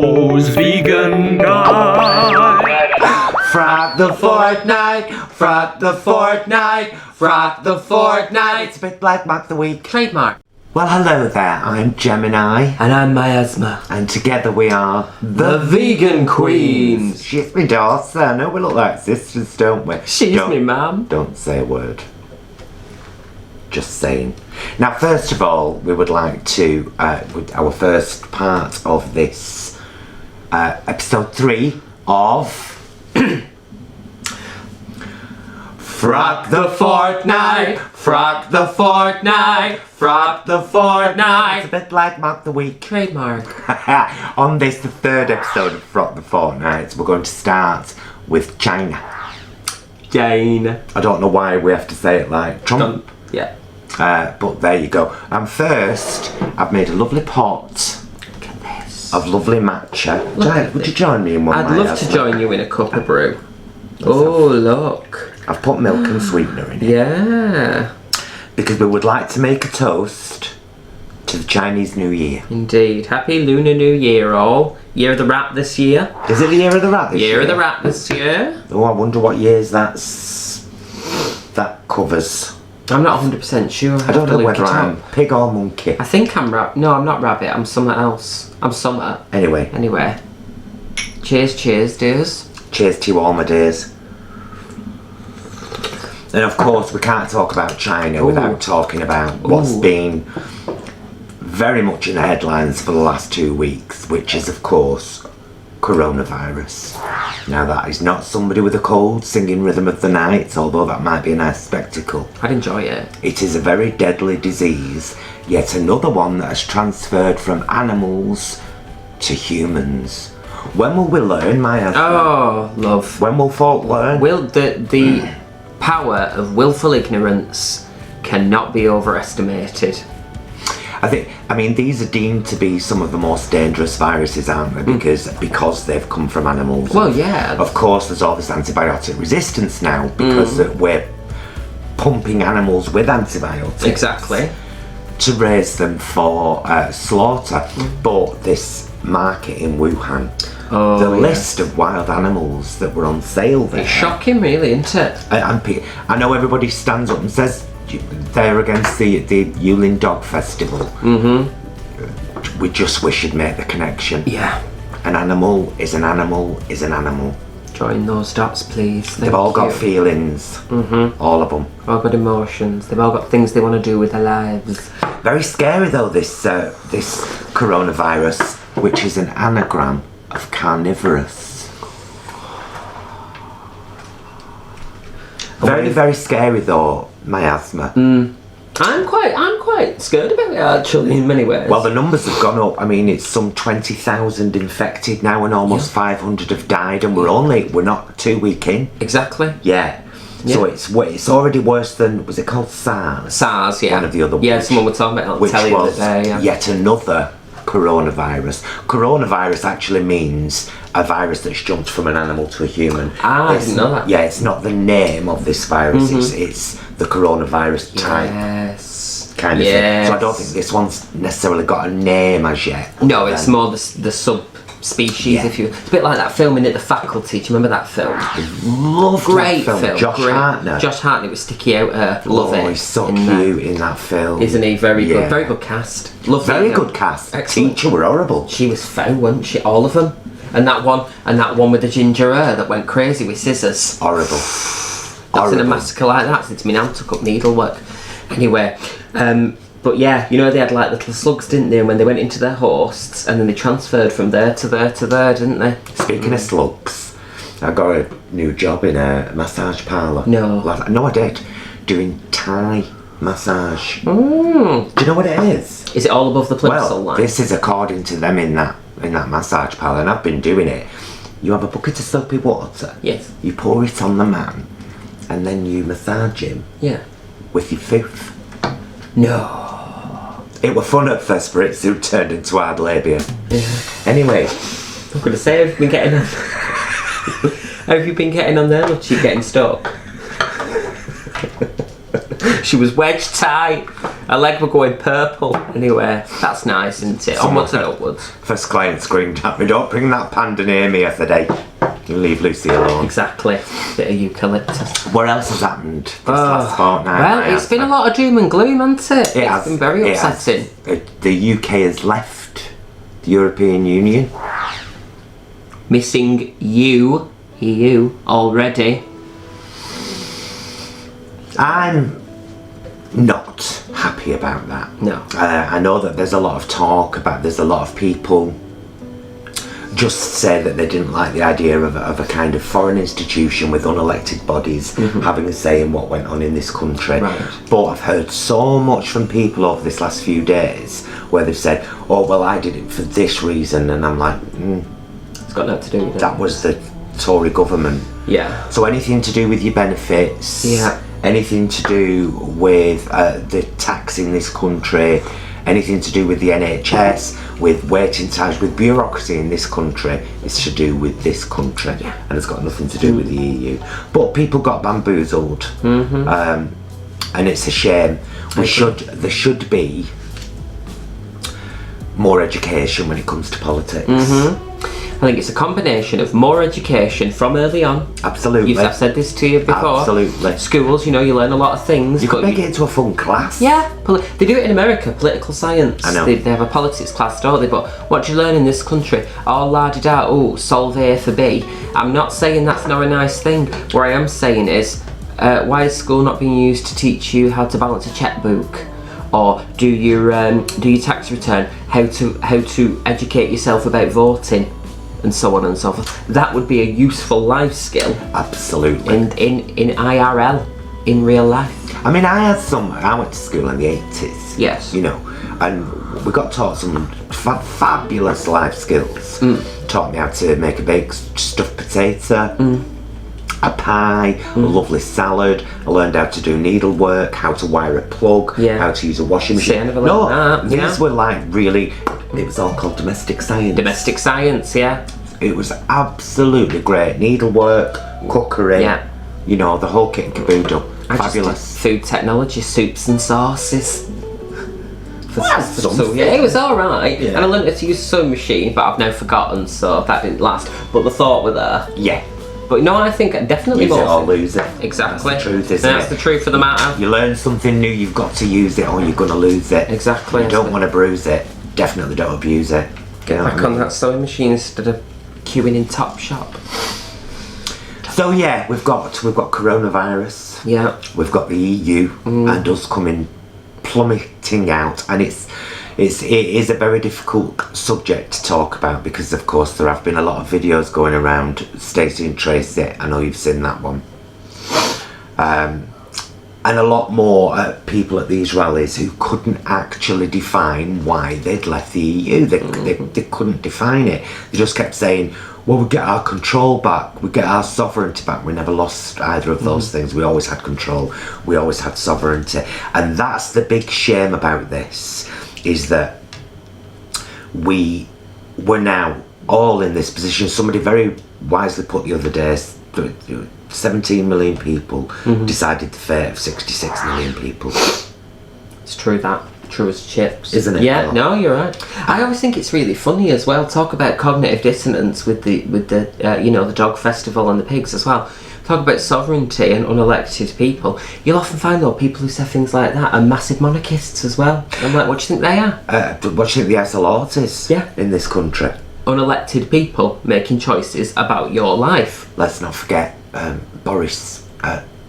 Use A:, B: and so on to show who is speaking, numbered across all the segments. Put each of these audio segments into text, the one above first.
A: Joe's Vegan Guide.
B: Frock the Fortnight, Frock the Fortnight, Frock the Fortnight. It's a bit like Mark the Week.
C: Trademark.
B: Well, hello there, I'm Gemini.
C: And I'm Miasma.
B: And together we are
C: The Vegan Queens.
B: She's my daughter. I know we look like sisters, don't we?
C: She's me mum.
B: Don't say a word. Just saying. Now, first of all, we would like to, with our first part of this, episode 3 of Frock the Fortnight, Frock the Fortnight, Frock the Fortnight. It's a bit like Mark the Week.
C: Trademark.
B: On this, the third episode of Frock the Fortnight, we're going to start with China.
C: Jane.
B: I don't know why we have to say it like Trump.
C: Yeah.
B: But there you go. And first, I've made a lovely pot
C: Look at this.
B: of lovely matcha. Would you join me in one?
C: I'd love to join you in a cup of brew. Oh, look.
B: I've put milk and sweetener in it.
C: Yeah.
B: Because we would like to make a toast to the Chinese New Year.
C: Indeed. Happy Lunar New Year, all. Year of the Rat this year.
B: Is it the Year of the Rat this year?
C: Year of the Rat this year.
B: Oh, I wonder what years that covers.
C: I'm not 100% sure.
B: I don't know whether I'm pig or monkey.
C: I think I'm No, I'm not rabbit. I'm something else. I'm something.
B: Anyway.
C: Cheers, dears.
B: Cheers to you all, my dears. And of course, we can't talk about China without talking about what's been very much in the headlines for the last 2 weeks, which is, of course, coronavirus. Now, that is not somebody with a cold singing Rhythm of the Night, although that might be a nice spectacle.
C: I'd enjoy it.
B: It is a very deadly disease, yet another one that has transferred from animals to humans. When will we learn, Maya?
C: Oh, love.
B: When will folk learn?
C: The power of willful ignorance cannot be overestimated.
B: I mean, these are deemed to be some of the most dangerous viruses, aren't they? Because they've come from animals.
C: Well, yeah.
B: Of course, there's all this antibiotic resistance now because we're pumping animals with antibiotics.
C: Exactly.
B: To raise them for slaughter. But this market in Wuhan, the list of wild animals that were on sale there.
C: It's shocking, really, isn't it?
B: I know everybody stands up and says they're against the Yulin Dog Festival. We just wish you'd make the connection.
C: Yeah.
B: An animal is an animal is an animal.
C: Join those dots, please.
B: They've all got feelings. All of them.
C: All got emotions. They've all got things they want to do with their lives.
B: Very scary though, this coronavirus, which is an anagram of carnivorous. Very, very scary though, miasma.
C: I'm quite scared about it, actually, in many ways.
B: Well, the numbers have gone up. I mean, it's some 20,000 infected now, and almost 500 have died, and we're not 2 weeks in.
C: Exactly.
B: Yeah. So it's already worse than, was it called SARS?
C: SARS, yeah.
B: One of the other ones.
C: Yeah, someone was talking about it on telly the other day, yeah.
B: Yet another coronavirus. Coronavirus actually means a virus that's jumped from an animal to a human.
C: I didn't know that.
B: Yeah, it's not the name of this virus, it's the coronavirus type.
C: Yes.
B: Kind of thing. So I don't think this one's necessarily got a name as yet.
C: No, it's more the sub-species, if you... It's a bit like that film in it, The Faculty. Do you remember that film?
B: Love
C: Great
B: that film. Josh Hartnett.
C: Josh Hartnett with sticky out. Love it.
B: Oh, he's so cute in that film.
C: Isn't he? Very good. Very good cast.
B: Very good cast.
C: Excellent.
B: Teacher were horrible.
C: She was foul, wasn't she? All of them. And that one with the ginger hair that went crazy with scissors.
B: Horrible.
C: That's in a massacre like that since my nan took up needlework. Anyway, but yeah, you know they had like little slugs, didn't they? And when they went into their hosts, and then they transferred from there to there to there, didn't they?
B: Speaking of slugs, I got a new job in a massage parlour.
C: No.
B: No, I did. Doing Thai massage. Do you know what it is?
C: Is it all above the plimsoll line?
B: This is according to them in that massage parlour, and I've been doing it. You have a bucket of soapy water.
C: Yes.
B: You pour it on the man, and then you massage him.
C: Yeah.
B: With your foof.
C: No.
B: It were fun at first, but it soon turned into hard labia.
C: Yeah.
B: Anyway.
C: I'm going to say, have you been getting on? Have you been getting on there, or she getting stuck? She was wedged tight. A leg were going purple. Anyway, that's nice, isn't it? Onwards and upwards.
B: First client screamed at me, "Don't bring that panda near me." I said, "Hey, you leave Lucy alone."
C: Exactly. Bit of eucalyptus.
B: What else has happened this last fortnight?
C: Well, it's been a lot of doom and gloom, hasn't it? It's been very upsetting.
B: The UK has left the European Union.
C: Missing EU already.
B: I'm not happy about that.
C: No.
B: I know that there's a lot of talk about, there's a lot of people just say that they didn't like the idea of a kind of foreign institution with unelected bodies having a say in what went on in this country.
C: Right.
B: But I've heard so much from people over this last few days where they've said, "Oh, well, I did it for this reason," and I'm like,
C: It's got nothing to do with it.
B: that was the Tory government.
C: Yeah.
B: So anything to do with your benefits, anything to do with the tax in this country, anything to do with the NHS, with waiting times, with bureaucracy in this country, is to do with this country, and it's got nothing to do with the EU. But people got bamboozled, and it's a shame. There should be more education when it comes to politics.
C: I think it's a combination of more education from early on.
B: Absolutely.
C: I've said this to you before.
B: Absolutely.
C: Schools, you learn a lot of things.
B: You could make it into a fun class.
C: Yeah, they do it in America, political science.
B: I know.
C: They have a politics class, don't they? But what do you learn in this country? Oh, la-di-da, oh, solve A for B. I'm not saying that's not a nice thing. What I am saying is, why is school not being used to teach you how to balance a checkbook? Or do your tax return, how to educate yourself about voting? And so on and so forth. That would be a useful life skill.
B: Absolutely.
C: In IRL, in real life.
B: I mean, I went to school in the 80s.
C: Yes.
B: And we got taught some fabulous life skills. Taught me how to make a baked stuffed potato, a pie, a lovely salad. I learned how to do needlework, how to wire a plug, how to use a washing machine. These were like really. It was all called domestic science.
C: Domestic science, yeah.
B: It was absolutely great. Needlework, cookery, the whole kit and caboodle. Fabulous.
C: Food technology, soups and sauces.
B: Something.
C: Yeah, it was alright.
B: Yeah.
C: And I learned how to use a sewing machine, but I've now forgotten, so that didn't last. But the thought were there.
B: Yeah.
C: But no, I think definitely
B: use
C: more.
B: it or lose it.
C: Exactly.
B: That's the truth, isn't
C: That's
B: it?
C: the truth of the matter.
B: You learn something new, you've got to use it or you're going to lose it.
C: Exactly.
B: You don't want to bruise it. Definitely don't abuse it.
C: Get back on that sewing machine instead of queuing in Topshop.
B: So yeah, we've got coronavirus.
C: Yeah.
B: We've got the EU and us coming plummeting out, and it is a very difficult subject to talk about because of course there have been a lot of videos going around. Stacey and Tracy, I know you've seen that one. And a lot more people at these rallies who couldn't actually define why they'd left the EU. They couldn't define it. They just kept saying, well, we get our control back, we get our sovereignty back. We never lost either of those things. We always had control, we always had sovereignty. And that's the big shame about this, is that we were now all in this position. Somebody very wisely put the other day, 17 million people decided the fate of 66 million people.
C: It's true that. True as chips.
B: Isn't it?
C: Yeah, no, you're right. I always think it's really funny as well. Talk about cognitive dissonance with the the dog festival and the pigs as well. Talk about sovereignty and unelected people. You'll often find though people who say things like that are massive monarchists as well. I'm like, what do you think they are?
B: What do you think the SLRs is in this country?
C: Unelected people making choices about your life.
B: Let's not forget Boris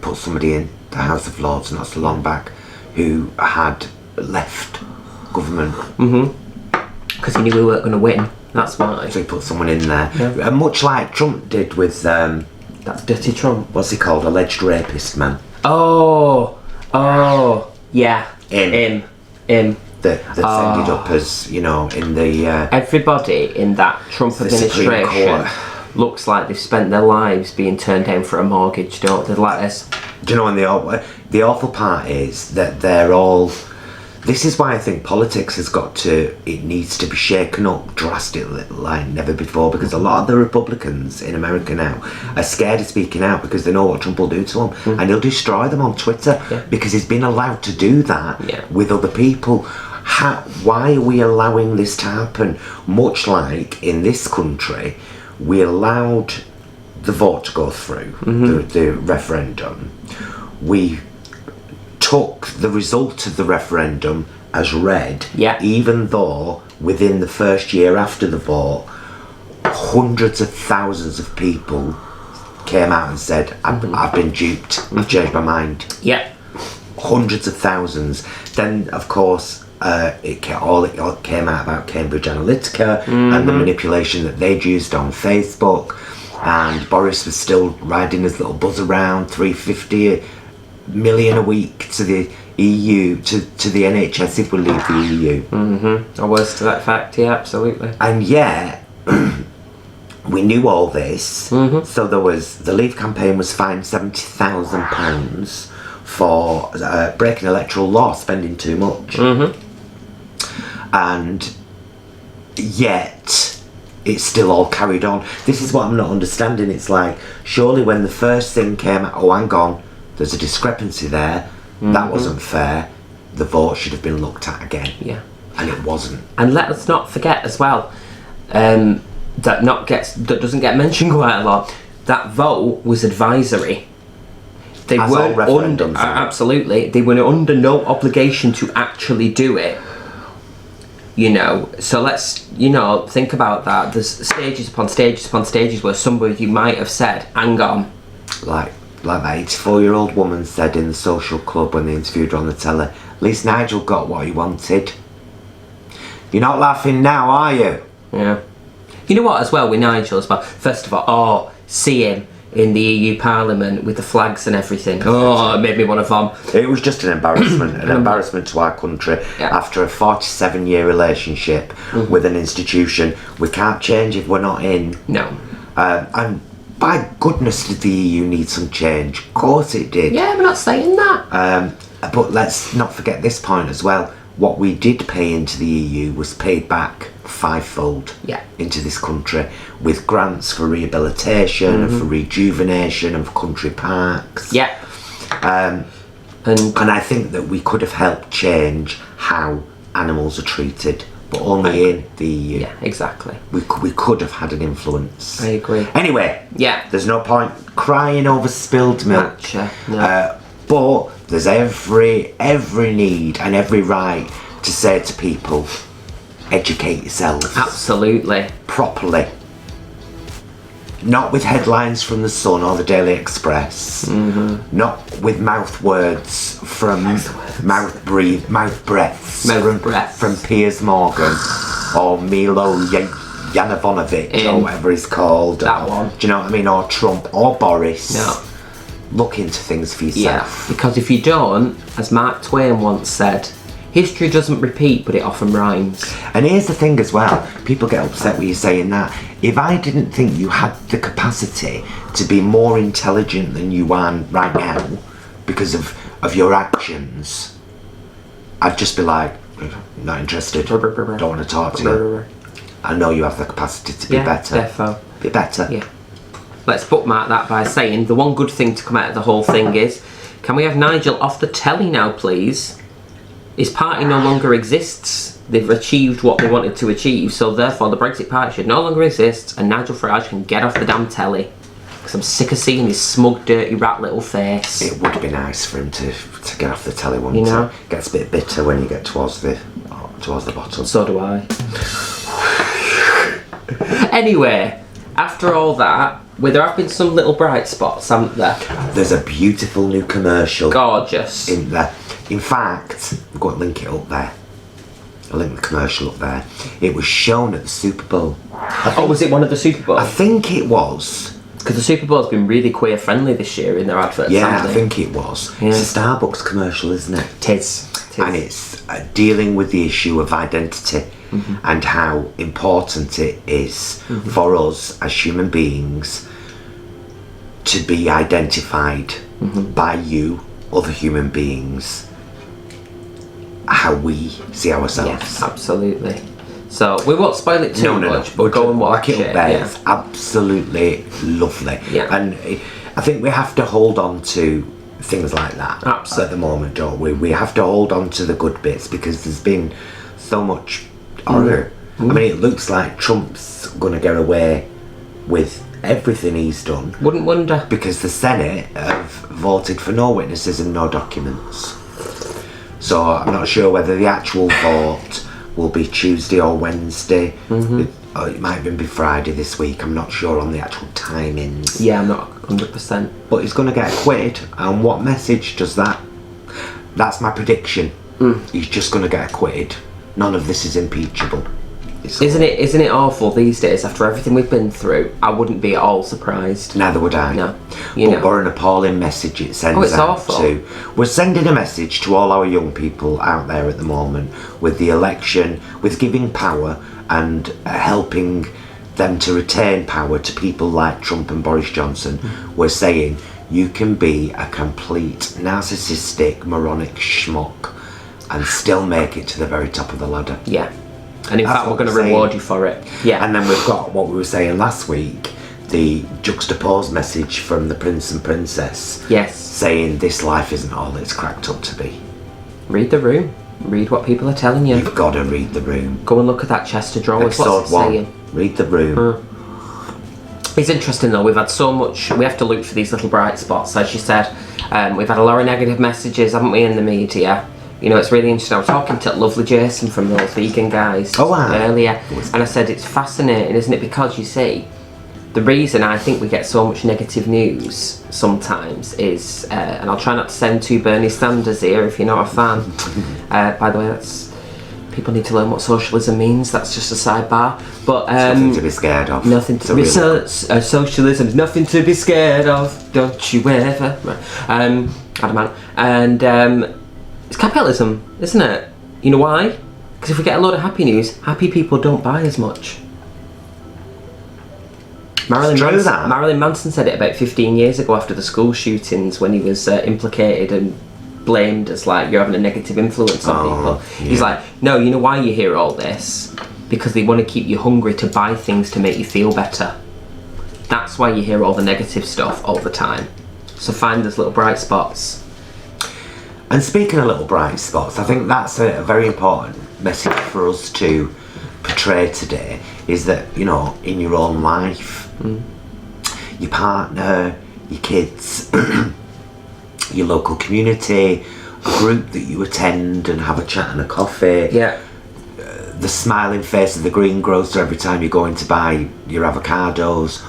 B: put somebody in the House of Lords not so long back who had left government.
C: Because he knew we weren't going to win. That's why.
B: So he put someone in there.
C: Yeah.
B: Much like Trump did with
C: that's dirty Trump.
B: What's he called? Alleged rapist man.
C: Oh, yeah. Him.
B: That ended up as, in the
C: everybody in that Trump administration looks like they've spent their lives being turned down for a mortgage, don't they? Like this.
B: Do you know when the awful part is that they're all This is why I think politics has got to, it needs to be shaken up drastically like never before, because a lot of the Republicans in America now are scared of speaking out because they know what Trump will do to them, and he'll destroy them on Twitter because he's been allowed to do that with other people. Why are we allowing this to happen? Much like in this country, we allowed the vote to go through, the referendum. We took the result of the referendum as read, even though within the first year after the vote, hundreds of thousands of people came out and said, I've been duped, I've changed my mind. Hundreds of thousands. Then, of course, it all came out about Cambridge Analytica and the manipulation that they'd used on Facebook, and Boris was still riding his little buzz around, 350 million a week to the EU, to the NHS if we leave the EU.
C: I was to that fact, absolutely.
B: And yet, we knew all this, so there was, the Leave campaign was fined £70,000 for breaking electoral law, spending too much. And yet, it's still all carried on. This is what I'm not understanding. It's like, surely when the first thing came out, oh, hang on, there's a discrepancy there, that wasn't fair, the vote should have been looked at again. And it wasn't. And
C: let us not forget as well, that doesn't get mentioned quite a lot, that vote was advisory. They weren't under, absolutely, they were under no obligation to actually do it. You know, so let's, you know, think about that. There's stages upon stages upon stages where somebody might have said, hang on.
B: Like that 84-year-old woman said in the Social Club when they interviewed her on the telly, at least Nigel got what he wanted. You're not laughing now, are you?
C: Yeah. You know what, as well, with Nigel as well, first of all, see him in the EU Parliament with the flags and everything. Oh, it made me want to vom.
B: It was just an embarrassment, an embarrassment to our country after a 47-year relationship with an institution we can't change if we're not in.
C: No.
B: And by goodness did the EU need some change. Of course it did.
C: Yeah, we're not saying that.
B: But let's not forget this point as well. What we did pay into the EU was paid back fivefold into this country, with grants for rehabilitation and for rejuvenation and for country parks. And I think that we could have helped change how animals are treated, but only in the EU.
C: Yeah, exactly.
B: We could have had an influence.
C: I agree.
B: Anyway, there's no point crying over spilled milk. But there's every need and every right to say to people, educate yourselves.
C: Absolutely.
B: Properly. Not with headlines from the Sun or the Daily Express. Not with mouth words from mouth breaths from Piers Morgan or Milo Janovonovic or whatever he's called.
C: That one.
B: Do you know what I mean? Or Trump or Boris.
C: No.
B: Look into things for yourself.
C: Yeah, because if you don't, as Mark Twain once said, history doesn't repeat, but it often rhymes.
B: And here's the thing as well, people get upset with you saying that. If I didn't think you had the capacity to be more intelligent than you are right now because of your actions, I'd just be like, not interested, don't want to talk to you. I know you have the capacity to be better.
C: Defo.
B: Be better.
C: Yeah. Let's bookmark that by saying the one good thing to come out of the whole thing is, can we have Nigel off the telly now, please? His party no longer exists. They've achieved what they wanted to achieve, so therefore the Brexit party should no longer exist, and Nigel Farage can get off the damn telly. Because I'm sick of seeing his smug, dirty rat little face.
B: It would be nice for him to get off the telly, wouldn't it? It gets a bit bitter when you get towards the bottom.
C: So do I. Anyway, after all that, there have been some little bright spots, haven't there?
B: There's a beautiful new commercial.
C: Gorgeous.
B: In there. In fact, I'm going to link it up there. I'll link the commercial up there. It was shown at the Super Bowl.
C: Oh, was it one of the Super Bowls?
B: I think it was.
C: Because the Super Bowl's been really queer friendly this year in their adverts.
B: Yeah, I think it was. Yeah. It's a Starbucks commercial, isn't it?
C: It is.
B: And it's dealing with the issue of identity and how important it is for us as human beings to be identified by you, other human beings. how we see ourselves.
C: Yes, absolutely. So we won't spoil it too much, but
B: We'll
C: go and watch
B: it.
C: it.
B: It's absolutely lovely.
C: Yeah.
B: And I think we have to hold on to things like that
C: Absolutely.
B: at the moment, don't we? We have to hold on to the good bits because there's been so much horror. I mean, it looks like Trump's going to get away with everything he's done.
C: Wouldn't wonder.
B: Because the Senate have voted for no witnesses and no documents. So I'm not sure whether the actual vote will be Tuesday or Wednesday. It might even be Friday this week. I'm not sure on the actual timings.
C: Yeah, I'm not 100%.
B: But he's going to get acquitted. And what message does that? That's my prediction. He's just going to get acquitted. None of this is impeachable.
C: Isn't it awful these days after everything we've been through? I wouldn't be at all surprised.
B: Neither would I.
C: No.
B: But we're an appalling message it sends
C: it's
B: out
C: awful.
B: to. We're sending a message to all our young people out there at the moment with the election, with giving power and helping them to retain power to people like Trump and Boris Johnson. We're saying you can be a complete narcissistic, moronic schmuck and still make it to the very top of the ladder.
C: Yeah. And in
B: That's
C: fact, we're
B: what
C: going to
B: we're saying.
C: reward you for it. Yeah.
B: And then we've got what we were saying last week, the juxtaposed message from the Prince and Princess.
C: Yes.
B: Saying this life isn't all it's cracked up to be.
C: Read the room. Read what people are telling you.
B: You've got to read the room.
C: Go and look at that chest of drawers. What's
B: Episode
C: it
B: 1.
C: saying?
B: Read the room.
C: It's interesting though, we've had so much, we have to look for these little bright spots, as you said. We've had a lot of negative messages, haven't we, in the media? You know, it's really interesting. I was talking to lovely Jason from those vegan guys earlier, and I said it's fascinating, isn't it? Because you see, the reason I think we get so much negative news sometimes is, and I'll try not to sound too Bernie Sanders here if you're not a fan. By the way, people need to learn what socialism means. That's just a sidebar. But
B: Nothing to be scared of.
C: Nothing to be socialism's nothing to be scared of. Don't you ever? Adamant. And it's capitalism, isn't it? You know why? Because if we get a lot of happy news, happy people don't buy as much. Marilyn Manson said it about 15 years ago after the school shootings when he was implicated and blamed as like you're having a negative influence on people. Yeah. He's like, no, you know why you hear all this? Because they want to keep you hungry to buy things to make you feel better. That's why you hear all the negative stuff all the time. So find those little bright spots.
B: And speaking of little bright spots, I think that's a very important message for us to portray today, is that, you know, in your own life, your partner, your kids, your local community, a group that you attend and have a chat and a coffee, the smiling face of the greengrocer every time you're going to buy your avocados.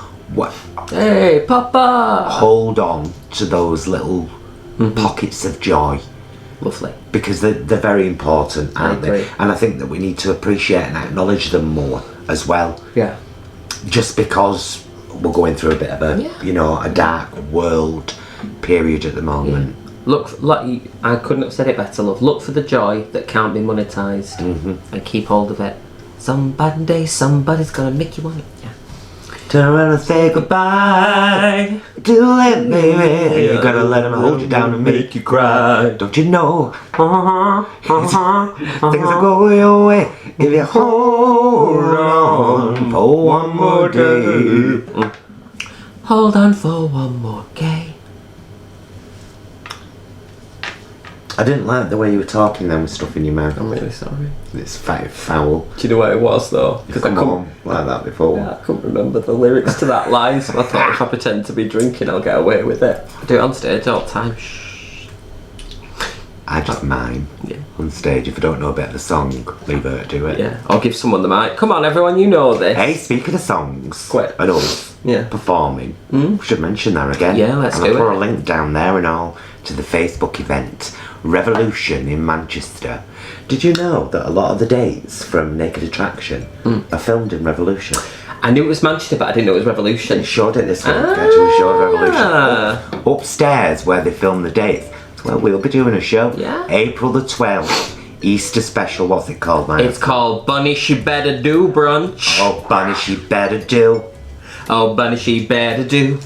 C: Hey, Papa!
B: Hold on to those little pockets of joy.
C: Lovely.
B: Because they're very important, aren't they? And I think that we need to appreciate and acknowledge them more as well.
C: Yeah.
B: Just because we're going through a bit of a, you know, a dark world period at the moment.
C: Yeah. I couldn't have said it better, love. Look for the joy that can't be monetised and keep hold of it. Someday, somebody's gonna make you want it. Yeah.
B: Turn around and say goodbye. Do it, baby. You're gonna let him hold you down and make you cry. Don't you know? Things will go your way if you hold on for one more day.
C: Hold on for one more day.
B: I didn't like the way you were talking then with stuff in your mouth.
C: I'm really sorry.
B: It's foul.
C: Do you know what it was though?
B: You've come on like that before.
C: Yeah, I couldn't remember the lyrics to that line, so I thought if I pretend to be drinking, I'll get away with it. I do it on stage all the time. Shh.
B: I just mime on stage. If I don't know a bit of the song, leave her to do it.
C: Yeah, I'll give someone the mic. Come on, everyone, you know this.
B: Hey, speaking of songs
C: Quick.
B: and us performing, we should mention that again.
C: Yeah, let's do
B: I'll
C: it.
B: put a link down there and all to the Facebook event Revolution in Manchester. Did you know that a lot of the dates from Naked Attraction are filmed in Revolution?
C: I knew it was Manchester, but I didn't know it was Revolution.
B: They showed it this week. Actually showed Revolution. Upstairs where they filmed the dates. Well, we'll be doing a show.
C: Yeah.
B: April the 12th. Easter special. What's it called, man?
C: It's called Bunny She Better Do Brunch.
B: Oh, Bunny She Better Do.
C: Oh, bunny, she better do.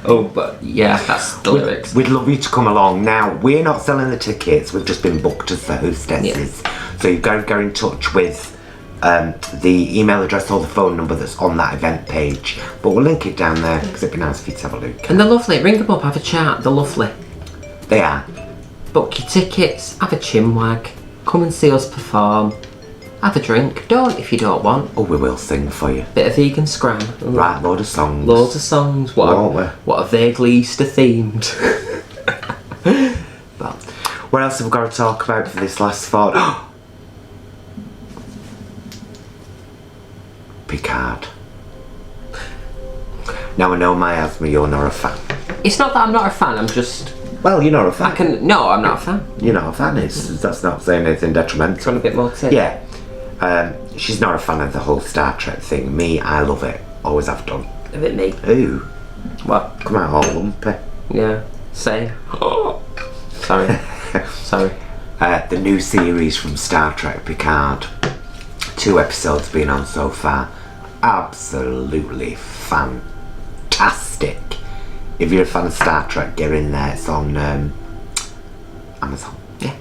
C: Oh, but yeah, that's the lyrics.
B: We'd love you to come along. Now, we're not selling the tickets. We've just been booked as the hostesses. Yeah. So you've got to go in touch with the email address or the phone number that's on that event page. But we'll link it down there because it'd be nice for you to have a look.
C: And they're lovely. Ring them up, have a chat. They're lovely.
B: They are.
C: Book your tickets, have a chinwag, come and see us perform. Have a drink. Don't if you don't want.
B: Oh, we will sing for you.
C: Bit of vegan scram.
B: Right, load of songs.
C: Loads of songs. What are vaguely Easter themed. But
B: what else have we got to talk about for this last fortnight? Picard. Now I know my asthma, you're not a fan.
C: It's not that I'm not a fan, I'm just...
B: Well, you're not a fan.
C: No, I'm not a fan.
B: You're not a fan, that's not saying anything detrimental.
C: Do you want a bit more tea?
B: Yeah. She's not a fan of the whole Star Trek thing. Me, I love it. Always have done.
C: A bit me.
B: Ooh.
C: What?
B: Come out all lumpy.
C: Yeah. Same. Sorry. Sorry.
B: The new series from Star Trek Picard. 2 episodes been on so far. Absolutely fantastic. If you're a fan of Star Trek, get in there. It's on Amazon.
C: Yeah.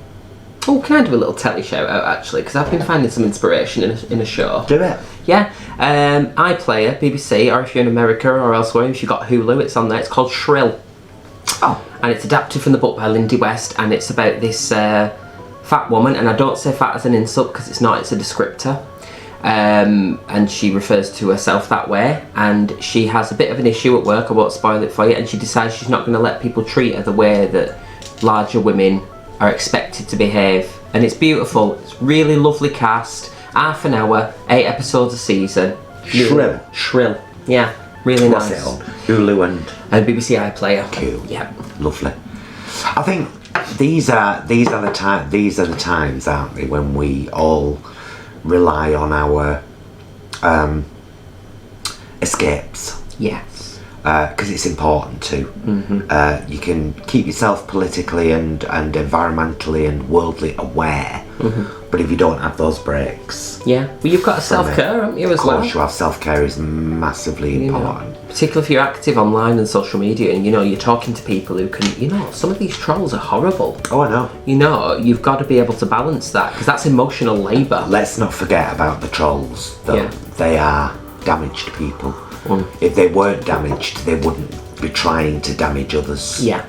C: Oh, can I do a little telly shout out actually? Because I've been finding some inspiration in a show.
B: Do it.
C: Yeah. iPlayer, BBC, or if you're in America or elsewhere, if you've got Hulu, it's on there. It's called Shrill.
B: Oh.
C: And it's adapted from the book by Lindy West, and it's about this fat woman, and I don't say fat as an insult because it's not, it's a descriptor. And she refers to herself that way, and she has a bit of an issue at work. I won't spoil it for you, and she decides she's not going to let people treat her the way that larger women are expected to behave. And it's beautiful. It's really lovely cast. Half an hour, 8 episodes a season. Shrill. Yeah, really nice.
B: What's it on? Hulu
C: and BBC iPlayer.
B: Cool.
C: Yeah.
B: Lovely. I think these are the times, aren't they, when we all rely on our escapes.
C: Yes.
B: Because it's important too.
C: Mm-hmm.
B: You can keep yourself politically and environmentally and worldly aware, but if you don't have those breaks...
C: Yeah, well, you've got a self-care, haven't you, as well?
B: Of course, you have self-care is massively important.
C: Particularly if you're active online and social media and, you're talking to people who can, some of these trolls are horrible.
B: Oh, I know.
C: You've got to be able to balance that, because that's emotional labour.
B: Let's not forget about the trolls, though.
C: Yeah.
B: They are damaged people. If they weren't damaged, they wouldn't be trying to damage others.
C: Yeah.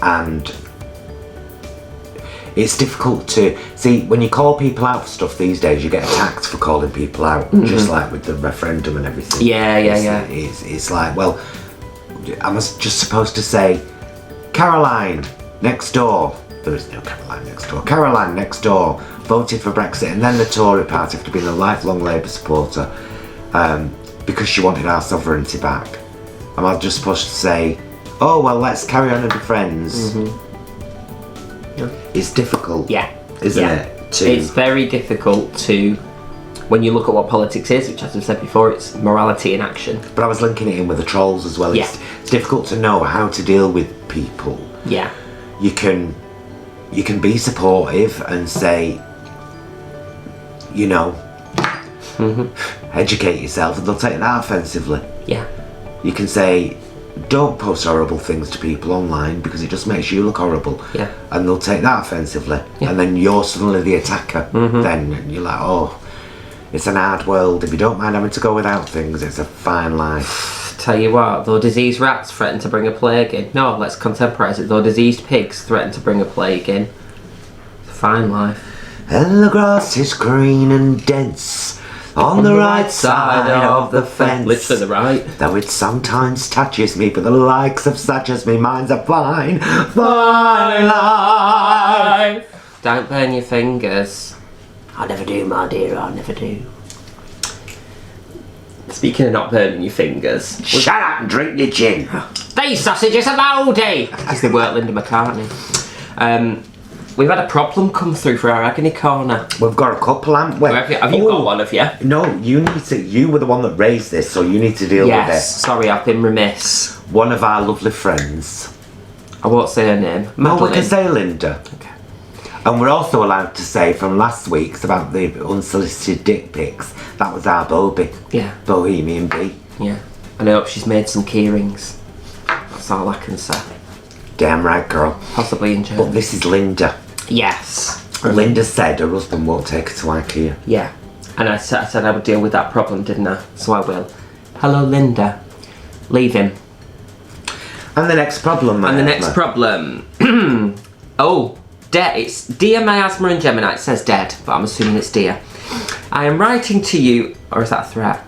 B: And it's difficult to see when you call people out for stuff these days. You get attacked for calling people out, just like with the referendum and everything.
C: Yeah.
B: It's like, well, am I just supposed to say, Caroline next door? There is no Caroline next door. Caroline next door voted for Brexit, and then the Tory party after being a lifelong Labour supporter. Because she wanted our sovereignty back. Am I just supposed to say, oh, well, let's carry on and be friends?
C: Yeah.
B: It's difficult, isn't it?
C: It's very difficult to, when you look at what politics is, which, as I've said before, it's morality in action.
B: But I was linking it in with the trolls as well.
C: Yeah.
B: It's difficult to know how to deal with people.
C: Yeah.
B: You can be supportive and say, educate yourself, and they'll take that offensively.
C: Yeah.
B: You can say, don't post horrible things to people online because it just makes you look horrible.
C: Yeah.
B: And they'll take that offensively.
C: Yeah.
B: And then you're suddenly the attacker. Then and you're like, oh, it's an hard world. If you don't mind having to go without things, it's a fine life.
C: Tell you what, though diseased rats threaten to bring a plague in. No, let's contemporise it. Though diseased pigs threaten to bring a plague in. It's a fine life.
B: And the grass is green and dense on the right side of the fence.
C: Literally the right.
B: Though it sometimes touches me, but the likes of such as me, mine's a fine life.
C: Don't burn your fingers. I never do, my dear, I never do. Speaking of not burning your fingers...
B: Shut up and drink your gin.
C: These sausages are mouldy! Because they weren't Linda McCartney. We've had a problem come through for our agony corner.
B: We've got a couple, haven't we?
C: Have you got one, have you?
B: No, you were the one that raised this, so you need to deal with it.
C: Yes, sorry, I've been remiss.
B: One of our lovely friends.
C: I won't say her name.
B: No, we
C: Madeline.
B: can say Linda.
C: Okay.
B: And we're also allowed to say from last week's about the unsolicited dick pics, that was our Bobby.
C: Yeah.
B: Bohemian Bee.
C: Yeah. And I hope she's made some key rings. That's all I can say.
B: Damn right, girl.
C: Possibly in
B: But
C: Germany.
B: this is Linda.
C: Yes.
B: Linda said her husband won't take her to IKEA.
C: Yeah. And I said I would deal with that problem, didn't I? So I will. Hello, Linda. Leave him.
B: And the next problem,
C: And the next problem. Oh, it's Dear Miasma and Gemini. It says dead, but I'm assuming it's dear. I am writing to you, or is that a threat?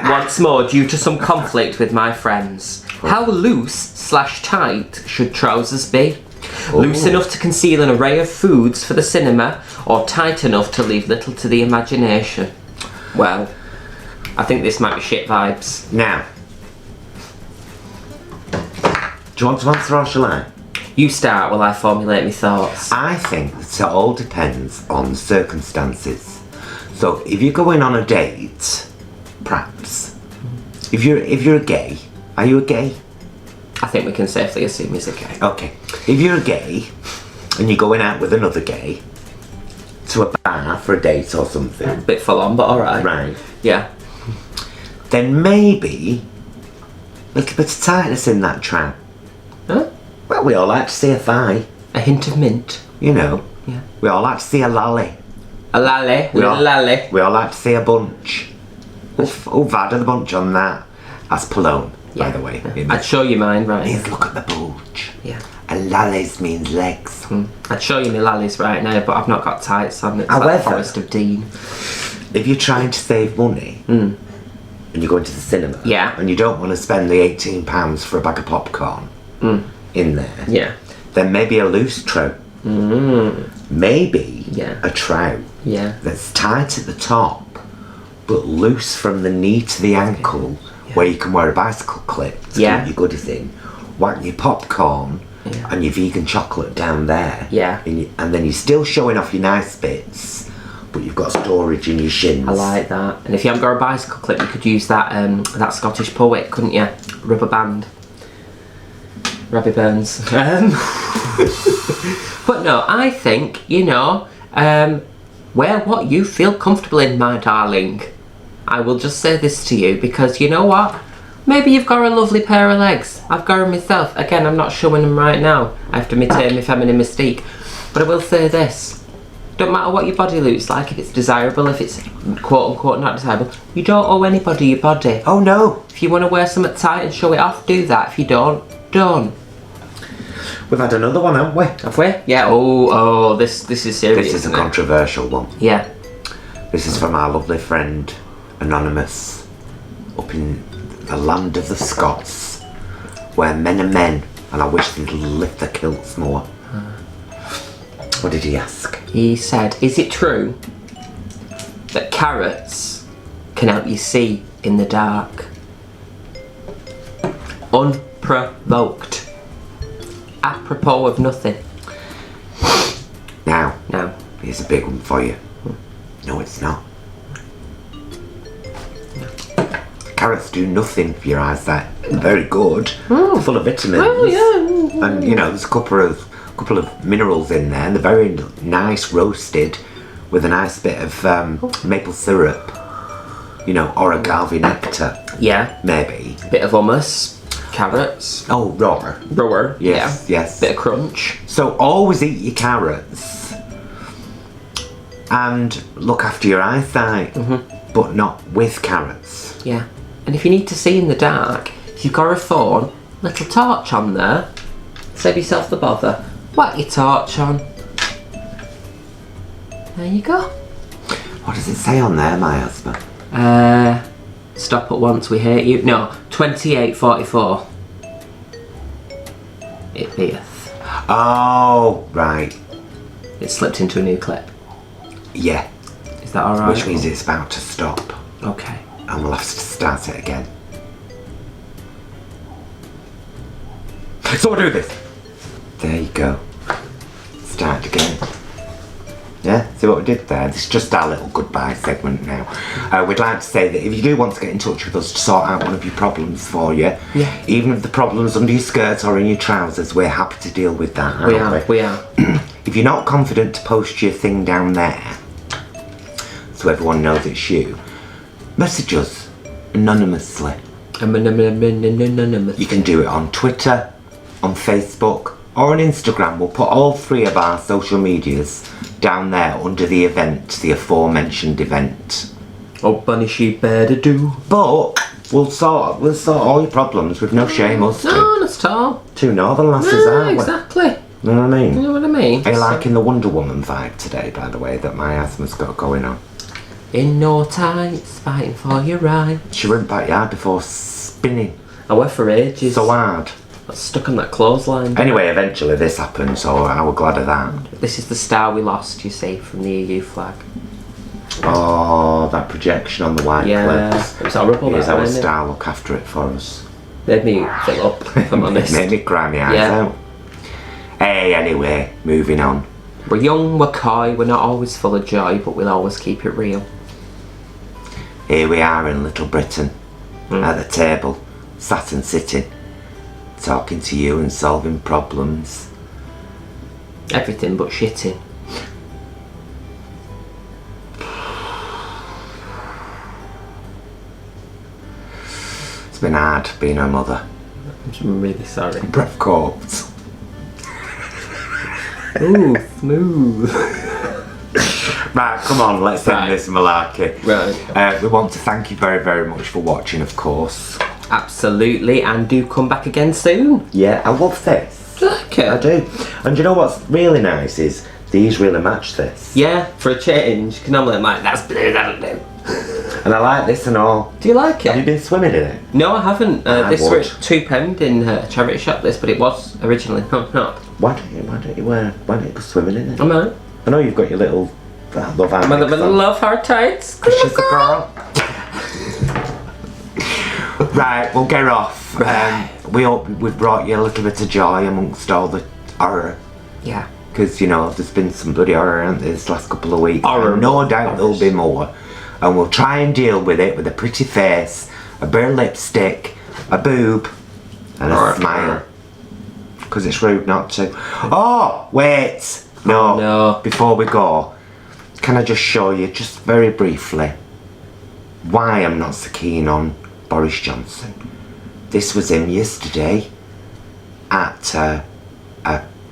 C: Once more, due to some conflict with my friends. How loose/tight should trousers be? Loose enough to conceal an array of foods for the cinema, or tight enough to leave little to the imagination? Well, I think this might be shit vibes.
B: Now, do you want to answer or shall I?
C: You start while I formulate my thoughts.
B: I think that it all depends on the circumstances. So if you're going on a date, perhaps. If you're a gay, are you a gay?
C: I think we can safely assume he's okay.
B: Okay. If you're a gay and you're going out with another gay to a bar for a date or something,
C: Bit full on, but alright.
B: right?
C: Yeah.
B: Then maybe a little bit of tightness in that trout.
C: Huh?
B: Well, we all like to see a thigh,
C: A hint of mint.
B: you know.
C: Yeah.
B: We all like to see a lolly.
C: A lally.
B: We
C: Little
B: all,
C: lally.
B: we all like to see a bunch. Oh, I've had a bunch on that. That's Cologne, by the way.
C: I'd show you mine, right?
B: Means look at the bulge.
C: Yeah.
B: And lollies means legs.
C: I'd show you my lollies right now, but I've not got tights on. It's
B: However-
C: like Forest of Dean.
B: If you're trying to save money and you're going to the cinema,
C: Yeah.
B: and you don't want to spend the £18 for a bag of popcorn in there,
C: Yeah.
B: then maybe a loose trout. Maybe
C: Yeah.
B: a trout
C: Yeah.
B: that's tight at the top but loose from the knee to the ankle, where you can wear a bicycle clip to
C: Yeah.
B: keep your goodies in. Whack your popcorn
C: Yeah.
B: and your vegan chocolate down there.
C: Yeah.
B: And then you're still showing off your nice bits, but you've got storage in your shins.
C: I like that. And if you haven't got a bicycle clip, you could use that that Scottish poet, couldn't you? Rubber band. Robbie Burns. But no, I think, wear what you feel comfortable in, my darling. I will just say this to you, because you know what? Maybe you've got a lovely pair of legs. I've got them myself. Again, I'm not showing them right now. I have to maintain my feminine mystique. But I will say this. Don't matter what your body looks like, if it's desirable, if it's quote-unquote not desirable, you don't owe anybody your body.
B: Oh no!
C: If you want to wear something tight and show it off, do that. If you don't.
B: We've had another one, haven't we?
C: Have we? Yeah. Oh, this is serious.
B: This is a
C: isn't it?
B: controversial one.
C: Yeah.
B: This is from our lovely friend, Anonymous, up in the land of the Scots, where men are men, and I wish they'd lift their kilts more. What did he ask?
C: He said, is it true that carrots can help you see in the dark? Unprovoked. Apropos of nothing.
B: Now,
C: No.
B: here's a big one for you. No, it's not. Carrots do nothing for your eyesight. Very good. Full of vitamins.
C: Oh, yeah.
B: And there's a couple of minerals in there, and they're very nice roasted with a nice bit of maple syrup, or agave nectar,
C: Yeah.
B: maybe.
C: Bit of hummus. Carrots.
B: Oh, raw.
C: Rower.
B: Yes,
C: Yeah.
B: yes.
C: Bit of crunch.
B: So always eat your carrots and look after your eyesight, but not with carrots.
C: Yeah. And if you need to see in the dark, if you've got a phone, little torch on there, save yourself the bother. Whack your torch on. There you go.
B: What does it say on there, my husband?
C: Stop at once, we hate you. No, 2844. It beeth.
B: Oh, right.
C: It slipped into a new clip.
B: Yeah,
C: Is that alright?
B: which means it's about to stop,
C: Okay.
B: and we'll have to start it again. So we'll do this. There you go. Start again. Yeah, see what we did there? This is just our little goodbye segment now. We'd like to say that if you do want to get in touch with us to sort out one of your problems for you,
C: Yeah.
B: even if the problem's under your skirt or in your trousers, we're happy to deal with that.
C: We
B: aren't
C: are.
B: If you're not confident to post your thing down there, so everyone knows it's you, message us anonymously. You can do it on Twitter, on Facebook, or on Instagram. We'll put all 3 of our social medias down there under the event, the aforementioned event.
C: Oh, bunny, she better do.
B: But we'll sort all your problems with no shame, us two.
C: No, not at all.
B: 2 northern lasses, aren't we?
C: Exactly.
B: You know what I mean?
C: You know what I mean?
B: Are you liking the Wonder Woman vibe today, by the way, that my asthma's got going on?
C: In no tights, fighting for your right.
B: She went backyard before spinning.
C: I went for ages.
B: So hard.
C: I got stuck on that clothesline.
B: Anyway, eventually this happened, so I was glad of that.
C: This is the star we lost, you see, from the EU flag.
B: Oh, that projection on the white cliffs.
C: It was horrible.
B: Here's
C: that,
B: our
C: wasn't
B: star look after it for us.
C: Made me fill up, if I'm honest.
B: Made me cry my eyes
C: Yeah.
B: out. Hey, anyway, moving on.
C: We're young, we're coy, we're not always full of joy, but we'll always keep it real.
B: Here we are in Little Britain, at the table, sat and sitting, talking to you and solving problems.
C: Everything but shitting.
B: It's been hard being a mother.
C: I'm really sorry.
B: Breath corpse.
C: Ooh, smooth.
B: Right, come on, let's end
C: Right.
B: this malarkey.
C: Right.
B: We want to thank you very, very much for watching, of course.
C: Absolutely, and do come back again soon.
B: Yeah, I love this.
C: Okay.
B: I do. And you know what's really nice is these really match this.
C: Yeah, for a change, because normally I'm like, that's blue, that'll do.
B: And I like this and all.
C: Do you like
B: Have you
C: it?
B: been swimming in it?
C: No, I haven't.
B: I
C: This
B: would.
C: was £2 in a charity shop, this, but it was originally not.
B: Why don't you go swimming in it?
C: Am I?
B: I know you've got your little love
C: I'm
B: handbag.
C: a love heart tights.
B: She's a girl. Right, we'll get off.
C: Right.
B: We hope we've brought you a little bit of joy amongst all the horror.
C: Yeah.
B: Because, you know, there's been some bloody horror, hasn't there, this last couple of weeks.
C: Horror.
B: And no doubt there'll be more. And we'll try and deal with it with a pretty face, a bare lipstick, a boob, and a smile. Because it's rude not to. Oh, wait! No,
C: no.
B: Before we go, can I just show you, just very briefly, why I'm not so keen on Boris Johnson? This was him yesterday at a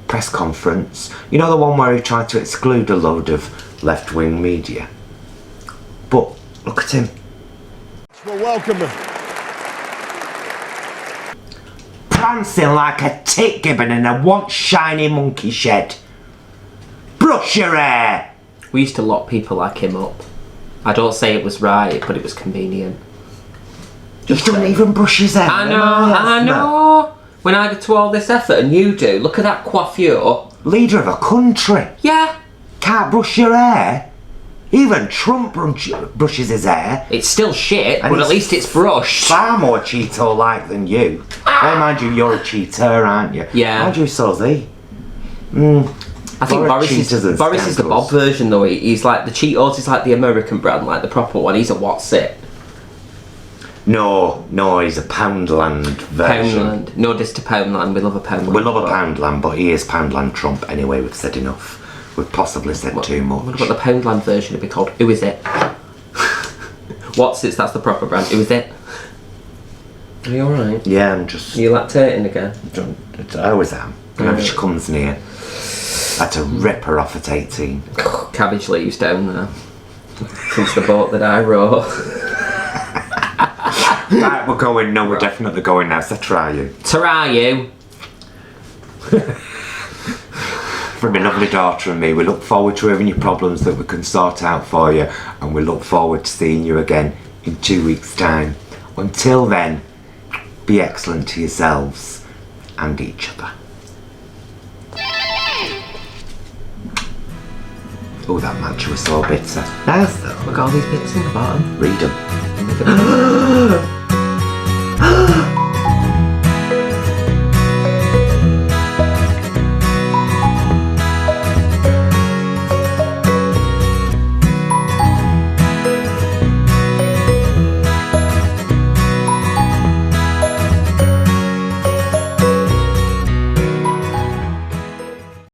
B: press conference. You know, the one where he tried to exclude a load of left-wing media? But look at him.
D: Well, welcome.
B: Prancing like a tit gibbon in a once shiny monkey shed. Brush your hair!
C: We used to lock people like him up. I don't say it was right, but it was convenient.
B: He doesn't even brush his hair.
C: I know. When I go to all this effort and you do, look at that coiffure.
B: Leader of a country.
C: Yeah.
B: Can't brush your hair. Even Trump brushes his hair.
C: It's still shit,
B: And
C: but at
B: it's
C: least it's brushed.
B: Far more Cheeto-like than you. I mind you, you're a cheater, aren't you?
C: Yeah.
B: Mind you, so's he.
C: I think Boris is the Bob version though. He's like the Cheetos is like the American brand, like the proper one. He's a what's it?
B: No, he's a Poundland version.
C: Poundland. No diss to Poundland. We love a Poundland.
B: We love a Poundland, but he is Poundland Trump anyway. We've said enough. We've possibly said too much.
C: What about the Poundland version? It'd be called Who Is It? What's it? That's the proper brand. Who Is It? Are you alright?
B: Yeah, I'm just.
C: Are you lactating again?
B: I always am. Whenever she comes near, I had to rip her off at 18.
C: Cabbage leaves down there. Since the boat that I rowed.
B: Right, we're going. No, we're definitely going now. So try you.
C: Try you.
B: From your lovely daughter and me, we look forward to having your problems that we can sort out for you, and we look forward to seeing you again in 2 weeks' time. Until then, be excellent to yourselves and each other. Oh, that match was so bitter. Nice though.
C: Look at all these bits in the bottom.
B: Read them.